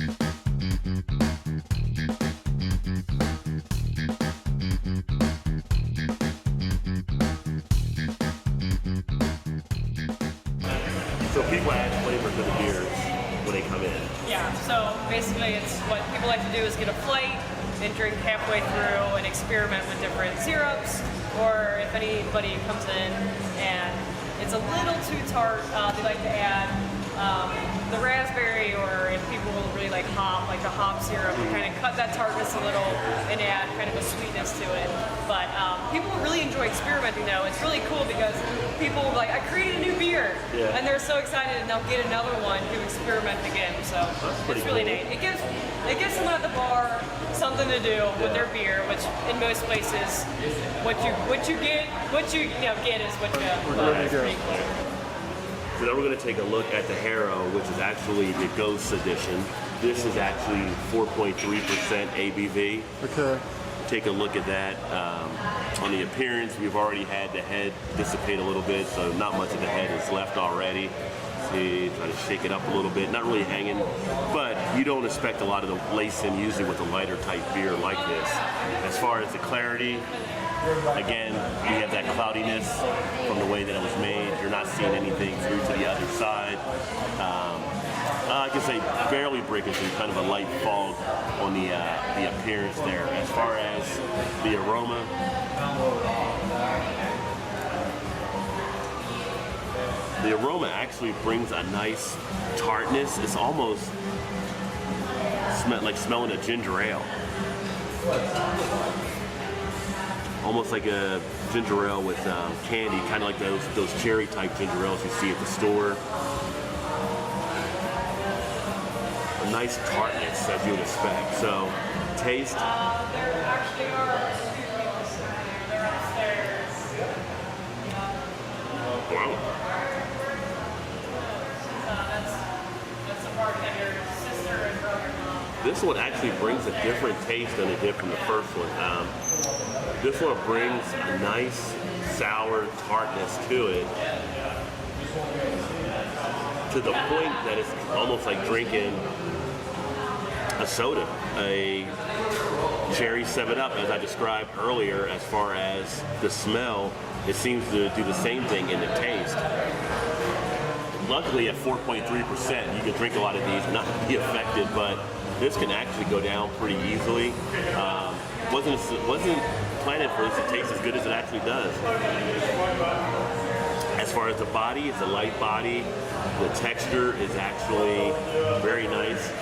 So people add flavor to the beers when they come in. Yeah, so basically it's what people like to do is get a flight and drink halfway through and experiment with different syrups, or if anybody comes in and it's a little too tart, they like to add the raspberry, or if people really like the hop syrup, kind of cut that tartness a little and add kind of a sweetness to it. But people really enjoy experimenting though. It's really cool because people are like, I created a new beer, and they're so excited, and they'll get another one to experiment again. So it's really neat. It gives someone at the bar something to do with their beer, which in most places, what you get is what you get. So now we're going to take a look at the Harrow, which is actually the Ghost edition. This is actually 4.3% ABV. Okay. Take a look at that. On the appearance, we've already had the head dissipate a little bit, so not much of the head is left already. See, try to shake it up a little bit. Not really hanging, but you don't expect a lot of the lacing usually with a lighter type beer like this. As far as the clarity, again, we have that cloudiness from the way that it was made. You're not seeing anything through to the other side. I can say barely breaking through, kind of a light fog on the appearance there. As far as the aroma, actually brings a nice tartness. It's almost like smelling a ginger ale. Almost like a ginger ale with candy, kind of like those cherry type ginger ales you see at the store. A nice tartness as you would expect. So, taste. There actually are two people sitting there. They're upstairs. Wow. That's the bartender's sister and brother-in-law. This one actually brings a different taste than it did from the first one. This one brings a nice sour tartness to it, to the point that it's almost like drinking a soda, a cherry 7-Up, as I described earlier. As far as the smell, it seems to do the same thing in the taste. Luckily, at 4.3%, you can drink a lot of these and not be affected, but this can actually go down pretty easily. Wasn't planted for this to taste as good as it actually does. As far as the body, it's a light body. The texture is actually very nice.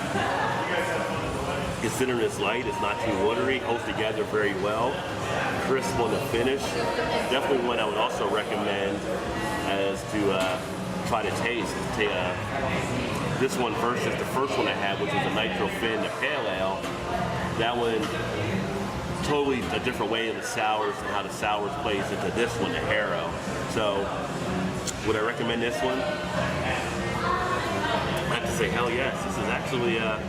Considering it's light, it's not too watery, holds together very well. Crisp on the finish. Definitely one I would also recommend as to try to taste. This one versus the first one I had, which was a Nitro Fin, the Pale Ale. That one, totally a different way in the sours and how the sours plays into this one, the Harrow. So, would I recommend this one? I have to say, hell yes. This is actually a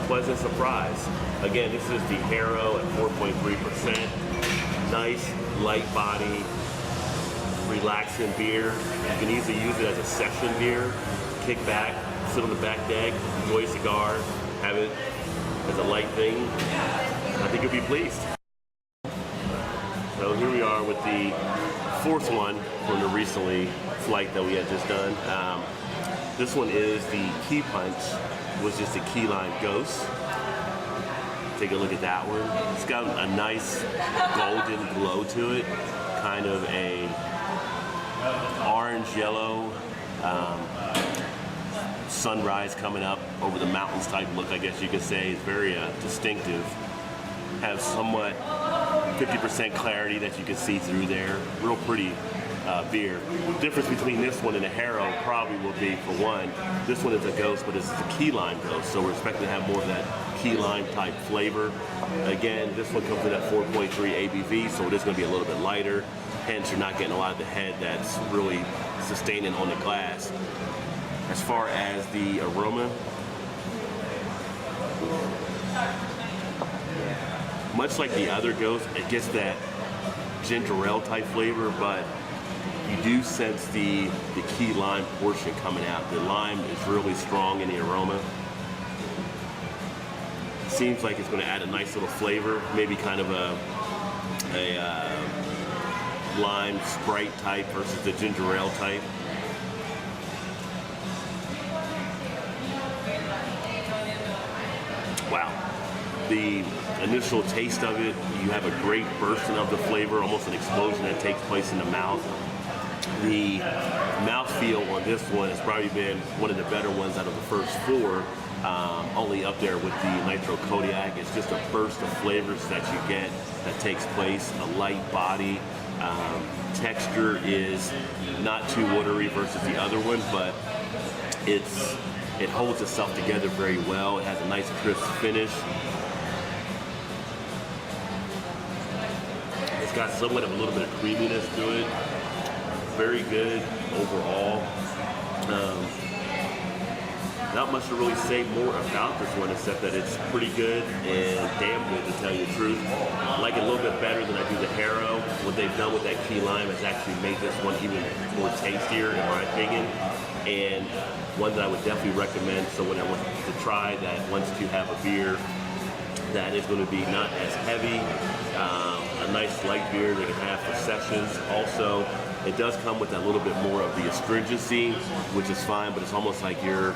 pleasant surprise. Again, this is the Harrow at 4.3%. Nice, light body, relaxing beer. You can easily use it as a session beer. Kick back, sit on the back deck, enjoy a cigar, have it as a light thing. I think you'll be pleased. So here we are with the fourth one from the recently flight that we had just done. This one is the Key Punch, was just a Key Lime Ghost. Take a look at that one. It's got a nice golden glow to it, kind of a orange yellow sunrise coming up over the mountains type look, I guess you could say. It's very distinctive. Has somewhat 50% clarity that you can see through there. Real pretty beer. The difference between this one and the Harrow probably will be, for one, this one is a Ghost, but this is a Key Lime Ghost, so we're expecting to have more of that key lime type flavor. Again, this one comes in at 4.3 ABV, so it is going to be a little bit lighter. Hence, you're not getting a lot of the head that's really sustaining on the glass. As far as the aroma, much like the other Ghost, it gets that ginger ale type flavor, but you do sense the key lime portion coming out. The lime is really strong in the aroma. Seems like it's going to add a nice little flavor, maybe kind of a lime Sprite type versus the ginger ale type. Wow. The initial taste of it, you have a great bursting of the flavor, almost an explosion that takes place in the mouth. The mouthfeel on this one has probably been one of the better ones out of the first four, only up there with the Nitro Kodiak. It's just a burst of flavors that you get that takes place, a light body. Texture is not too watery versus the other one, but it holds itself together very well. It has a nice crisp finish. It's got somewhat of a little bit of creaminess to it. Very good overall. Not much to really say more about this one except that it's pretty good and damn good, to tell you the truth. I like it a little bit better than I do the Haro. What they've done with that key lime has actually made this one even more tastier, in my opinion, and one that I would definitely recommend. So when I want to try that, once you have a beer that is going to be not as heavy, a nice light beer they can have for sessions. Also, it does come with that little bit more of the astringency, which is fine, but it's almost like you're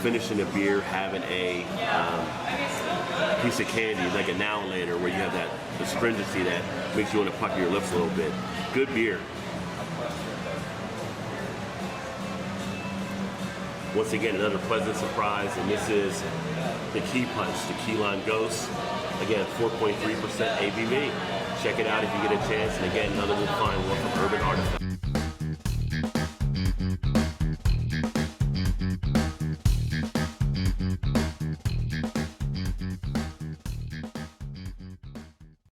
finishing a beer having a piece of candy, like a now and later, where you have that astringency that makes you want to pucker your lips a little bit. Good beer. Once again, another pleasant surprise, and this is the Key Punch, the Key Lime Ghost. Again, 4.3% ABV. Check it out if you get a chance. And again, another little fine one from Urban Artifact.